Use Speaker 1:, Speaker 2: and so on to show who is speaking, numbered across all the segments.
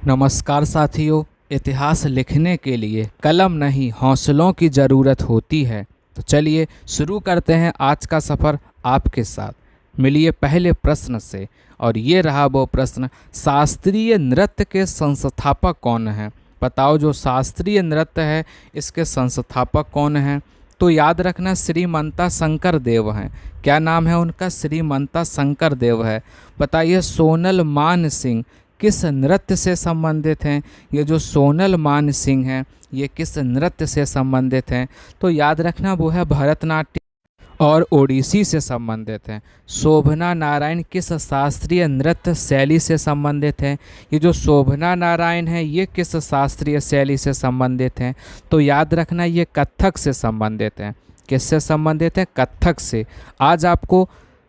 Speaker 1: नमस्कार साथियों। इतिहास लिखने के लिए कलम नहीं हौसलों की ज़रूरत होती है। तो चलिए शुरू करते हैं आज का सफ़र आपके साथ। मिलिए पहले प्रश्न से, और ये रहा वो प्रश्न, शास्त्रीय नृत्य के संस्थापक कौन हैं? बताओ, जो शास्त्रीय नृत्य है इसके संस्थापक कौन हैं? तो याद रखना, श्रीमंता शंकर देव हैं। क्या नाम है उनका? श्रीमंता शंकर देव है। बताइए, सोनल मान सिंह किस नृत्य से संबंधित हैं? ये जो सोनल मान सिंह हैं ये किस नृत्य से संबंधित हैं? तो याद रखना वो है भरतनाट्यम और ओडिसी से संबंधित हैं। शोभना नारायण किस शास्त्रीय नृत्य शैली से संबंधित हैं? ये जो शोभना नारायण है ये किस शास्त्रीय शैली से संबंधित हैं? तो याद रखना ये कथक से संबंधित हैं। किससे संबंधित है? कथक से। आज आपको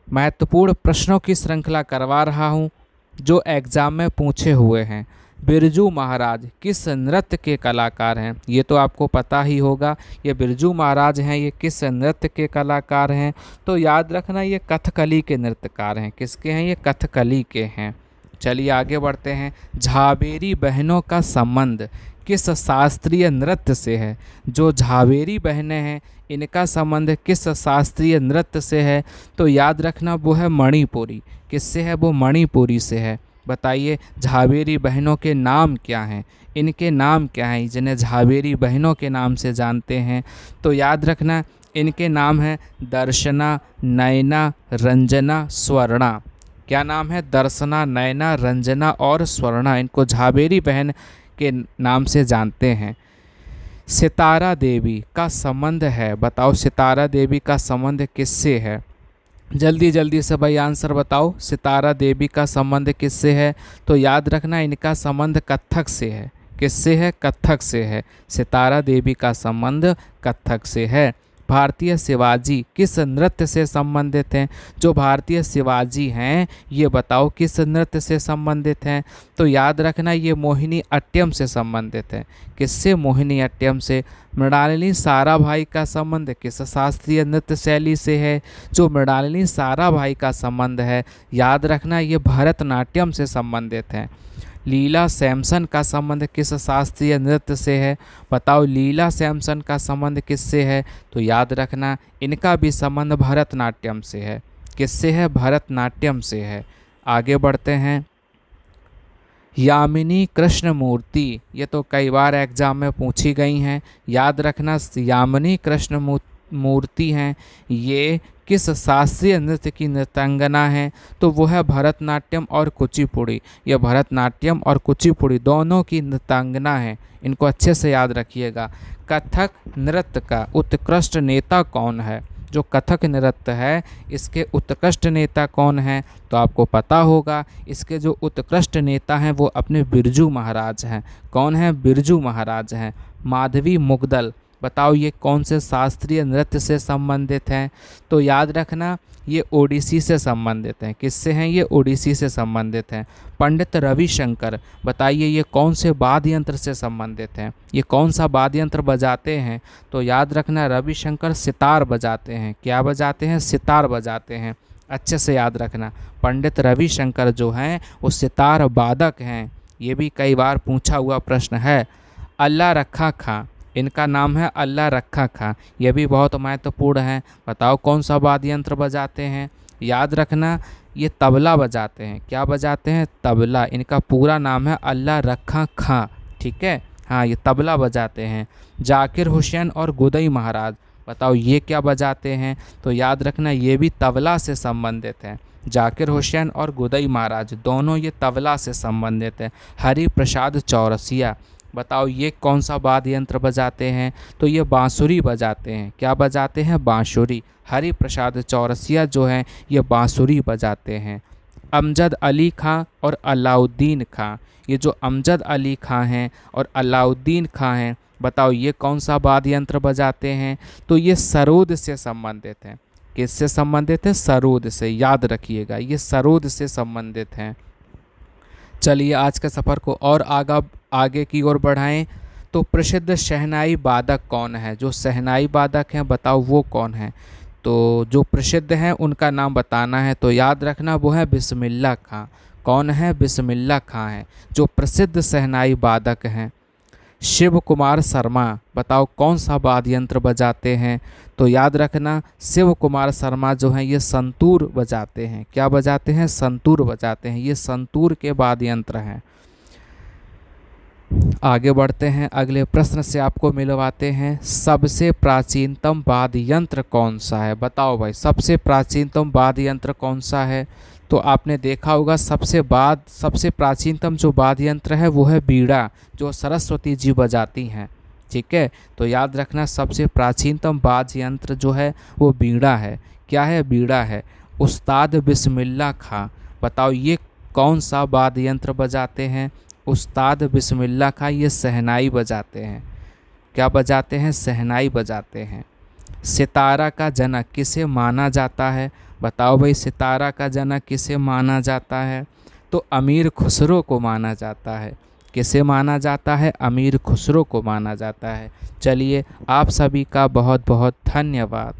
Speaker 1: महत्वपूर्ण प्रश्नों की श्रृंखला करवा रहा हूँ जो एग्ज़ाम में पूछे हुए हैं। बिरजू महाराज किस नृत्य के कलाकार हैं? ये तो आपको पता ही होगा। ये बिरजू महाराज हैं, ये किस नृत्य के कलाकार हैं? तो याद रखना ये कथकली के नृत्यकार हैं। किसके हैं? ये कथकली के हैं। चलिए आगे बढ़ते हैं। झावेरी बहनों का संबंध किस शास्त्रीय नृत्य से है? जो झावेरी बहनें हैं इनका संबंध किस शास्त्रीय नृत्य से है? तो याद रखना वो है मणिपुरी। किससे है? वो मणिपुरी से है। बताइए, झावेरी बहनों के नाम क्या हैं? इनके नाम क्या हैं जिन्हें झावेरी बहनों के नाम से जानते हैं? तो याद रखना इनके नाम हैं दर्शना, नयना, रंजना, स्वर्णा। क्या नाम है? दर्शना, नयना, रंजना और स्वर्णा। इनको झावेरी बहन के नाम से जानते हैं। सितारा देवी का संबंध है, बताओ सितारा देवी का संबंध किससे है? जल्दी जल्दी से भाई आंसर बताओ, सितारा देवी का संबंध किससे है? तो याद रखना इनका संबंध कथक से है। किससे है? कथक से है। सितारा देवी का संबंध कथक से है। भारतीय शिवाजी किस नृत्य से संबंधित हैं? जो भारतीय शिवाजी हैं ये बताओ किस नृत्य से संबंधित हैं? तो याद रखना ये मोहिनी अट्टम से संबंधित है। किससे? मोहिनी अट्टम से। मृणालिनी साराभाई का संबंध किस शास्त्रीय नृत्य शैली से है? जो मृणालिनी साराभाई का संबंध है याद रखना ये भरतनाट्यम से संबंधित है। लीला सैमसन का संबंध किस शास्त्रीय नृत्य से है? बताओ, लीला सैमसन का संबंध किससे है? तो याद रखना इनका भी संबंध भरतनाट्यम से है। किससे है? भरतनाट्यम से है। आगे बढ़ते हैं। यामिनी कृष्णमूर्ति, ये तो कई बार एग्जाम में पूछी गई हैं। याद रखना यामिनी कृष्णमूर्ति हैं ये किस शास्त्रीय नृत्य की नृत्यांगना है? तो वो है भरतनाट्यम और कुचिपुड़ी। यह भरतनाट्यम और कुचिपुड़ी दोनों की नृत्यांगना है। इनको अच्छे से याद रखिएगा। कथक नृत्य का उत्कृष्ट नेता कौन है? जो कथक नृत्य है इसके उत्कृष्ट नेता कौन हैं? तो आपको पता होगा इसके जो उत्कृष्ट नेता हैं वो अपने बिरजू महाराज हैं। कौन है? बिरजू महाराज हैं। माधवी मुग्दल, बताओ ये कौन से शास्त्रीय नृत्य से संबंधित हैं? तो याद रखना ये ओडिसी से संबंधित हैं। किससे हैं? ये ओडिसी से संबंधित हैं। पंडित रविशंकर, बताइए ये कौन से वाद्य यंत्र से संबंधित हैं? ये कौन सा वाद्य यंत्र बजाते हैं? तो याद रखना रविशंकर सितार बजाते हैं। क्या बजाते हैं? सितार बजाते हैं। अच्छे से याद रखना पंडित रविशंकर जो हैं वो सितार वादक हैं। ये भी कई बार पूछा हुआ प्रश्न है। अल्लाह रखा खां, इनका नाम है अल्लाह रखा खां। ये भी बहुत महत्वपूर्ण है। बताओ कौन सा वाद्य यंत्र बजाते हैं? याद रखना ये तबला बजाते हैं। क्या बजाते हैं? तबला। इनका पूरा नाम है अल्लाह रखा खां। ठीक है, हाँ ये तबला बजाते हैं। जाकिर हुसैन और गुदई महाराज, बताओ ये क्या बजाते हैं? तो याद रखना ये भी तबला से संबंधित हैं। जाकिर हुसैन और गुदई महाराज दोनों ये तबला से संबंधित हैं। हरि प्रसाद चौरसिया, बताओ ये कौन सा वाद्य यंत्र बजाते हैं? तो ये बांसुरी बजाते हैं। क्या बजाते हैं? बांसुरी। हरि प्रसाद चौरसिया जो हैं ये बांसुरी बजाते हैं। अमजद अली खां और अलाउद्दीन खां, ये जो अमजद अली खां हैं और अलाउद्दीन खां हैं बताओ ये कौन सा वाद्य यंत्र बजाते हैं? तो ये सरोद से संबंधित हैं। किससे संबंधित है? सरोद से। याद रखिएगा ये सरोद से संबंधित हैं। चलिए आज के सफ़र को और आगे की ओर बढ़ाएं। तो प्रसिद्ध शहनाई वादक कौन है? जो शहनाई वादक हैं बताओ वो कौन है? तो जो प्रसिद्ध हैं उनका नाम बताना है। तो याद रखना वो है बिस्मिल्लाह खां। कौन है? बिस्मिल्लाह खां हैं, जो प्रसिद्ध शहनाई वादक हैं। शिव कुमार शर्मा, बताओ कौन सा वाद्य यंत्र बजाते हैं? तो याद रखना शिव कुमार शर्मा जो हैं ये संतूर बजाते हैं। क्या बजाते हैं? संतूर बजाते हैं। ये संतूर के वाद्य यंत्र हैं। आगे बढ़ते हैं, अगले प्रश्न से आपको मिलवाते हैं। सबसे प्राचीनतम वाद्य यंत्र कौन सा है? बताओ भाई, सबसे प्राचीनतम वाद्य यंत्र कौन सा है? तो आपने देखा होगा सबसे प्राचीनतम जो वाद्य यंत्र है वो है बीड़ा, जो सरस्वती जी बजाती हैं। ठीक है, तो याद रखना सबसे प्राचीनतम वाद्य यंत्र जो है वो बीड़ा है। क्या है? बीड़ा है। उस्ताद बिस्मिल्लाह खां, बताओ ये कौन सा वाद्य यंत्र बजाते हैं? उस्ताद बिस्मिल्लाह खां ये शहनाई बजाते हैं। क्या बजाते हैं? शहनाई बजाते हैं। सितारा का जनक किसे माना जाता है? बताओ भाई, सितारा का जनक किसे माना जाता है? तो अमीर खुसरो को माना जाता है। किसे माना जाता है? अमीर खुसरो को माना जाता है। चलिए, आप सभी का बहुत बहुत धन्यवाद।